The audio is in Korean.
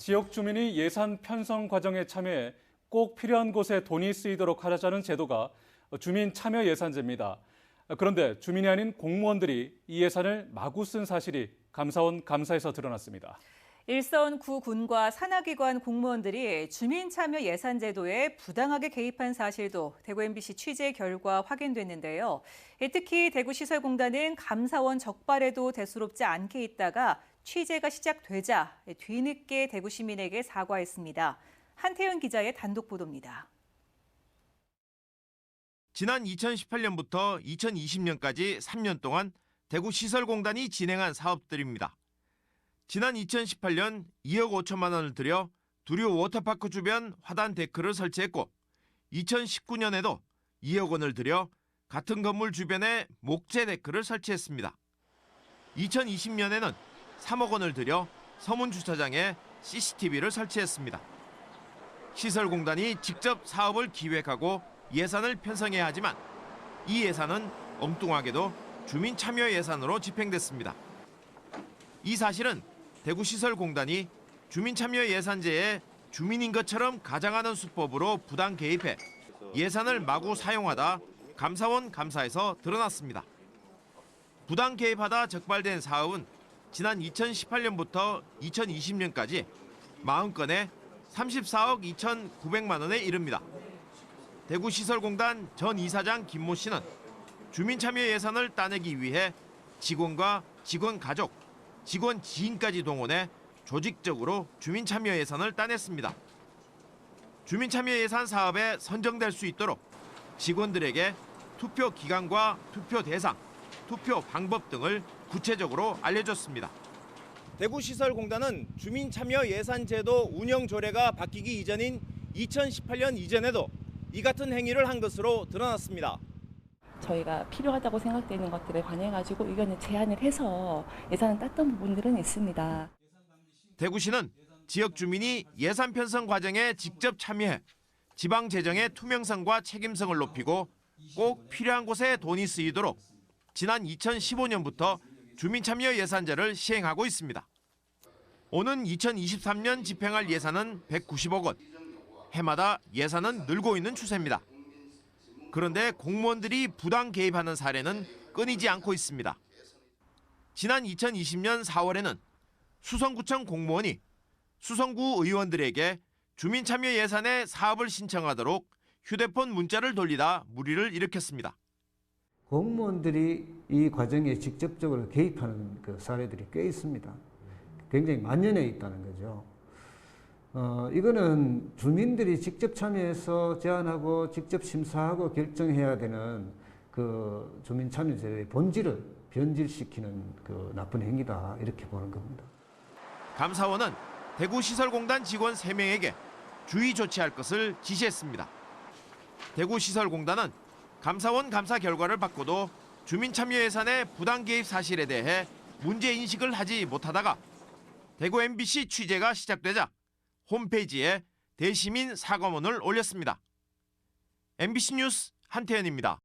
지역 주민이 예산 편성 과정에 참여해 꼭 필요한 곳에 돈이 쓰이도록 하자는 제도가 주민 참여 예산제입니다. 그런데 주민이 아닌 공무원들이 이 예산을 마구 쓴 사실이 감사원 감사에서 드러났습니다. 일선 구군과 산하기관 공무원들이 주민참여 예산제도에 부당하게 개입한 사실도 대구 MBC 취재 결과 확인됐는데요. 특히 대구시설공단은 감사원 적발에도 대수롭지 않게 있다가 취재가 시작되자 뒤늦게 대구 시민에게 사과했습니다. 한태현 기자의 단독 보도입니다. 지난 2018년부터 2020년까지 3년 동안 대구시설공단이 진행한 사업들입니다. 지난 2018년 2억 5천만 원을 들여 두류 워터파크 주변 화단 데크를 설치했고 2019년에도 2억 원을 들여 같은 건물 주변에 목재 데크를 설치했습니다. 2020년에는 3억 원을 들여 서문 주차장에 CCTV를 설치했습니다. 시설공단이 직접 사업을 기획하고 예산을 편성해야 하지만 이 예산은 엉뚱하게도 주민 참여 예산으로 집행됐습니다. 이 사실은 대구시설공단이 주민참여 예산제에 주민인 것처럼 가장하는 수법으로 부당 개입해 예산을 마구 사용하다 감사원 감사에서 드러났습니다. 부당 개입하다 적발된 사업은 지난 2018년부터 2020년까지 40건에 34억 2,900만 원에 이릅니다. 대구시설공단 전 이사장 김모 씨는 주민참여 예산을 따내기 위해 직원과 직원 가족, 직원 지인까지 동원해 조직적으로 주민참여 예산을 따냈습니다. 주민참여 예산 사업에 선정될 수 있도록 직원들에게 투표 기간과 투표 대상, 투표 방법 등을 구체적으로 알려줬습니다. 대구시설공단은 주민참여 예산제도 운영 조례가 바뀌기 이전인 2018년 이전에도 이 같은 행위를 한 것으로 드러났습니다. 저희가 필요하다고 생각되는 것들에 관해가지고 의견을 제안을 해서 예산을 땄던 부분들은 있습니다. 대구시는 지역 주민이 예산 편성 과정에 직접 참여해 지방 재정의 투명성과 책임성을 높이고 꼭 필요한 곳에 돈이 쓰이도록 지난 2015년부터 주민참여 예산제를 시행하고 있습니다. 오는 2023년 집행할 예산은 190억 원. 해마다 예산은 늘고 있는 추세입니다. 그런데 공무원들이 부당 개입하는 사례는 끊이지 않고 있습니다. 지난 2020년 4월에는 수성구청 공무원이 수성구 의원들에게 주민참여 예산에 사업을 신청하도록 휴대폰 문자를 돌리다 물의를 일으켰습니다. 공무원들이 이 과정에 직접적으로 개입하는 그 사례들이 꽤 있습니다. 굉장히 만연해 있다는 거죠. 이거는 주민들이 직접 참여해서 제안하고 직접 심사하고 결정해야 되는 그 주민참여제의 본질을 변질시키는 그 나쁜 행위다 이렇게 보는 겁니다. 감사원은 대구시설공단 직원 3명에게 주의 조치할 것을 지시했습니다. 대구시설공단은 감사원 감사 결과를 받고도 주민참여 예산의 부당 개입 사실에 대해 문제인식을 하지 못하다가 대구 MBC 취재가 시작되자 홈페이지에 대시민 사과문을 올렸습니다. MBC 뉴스 한태현입니다.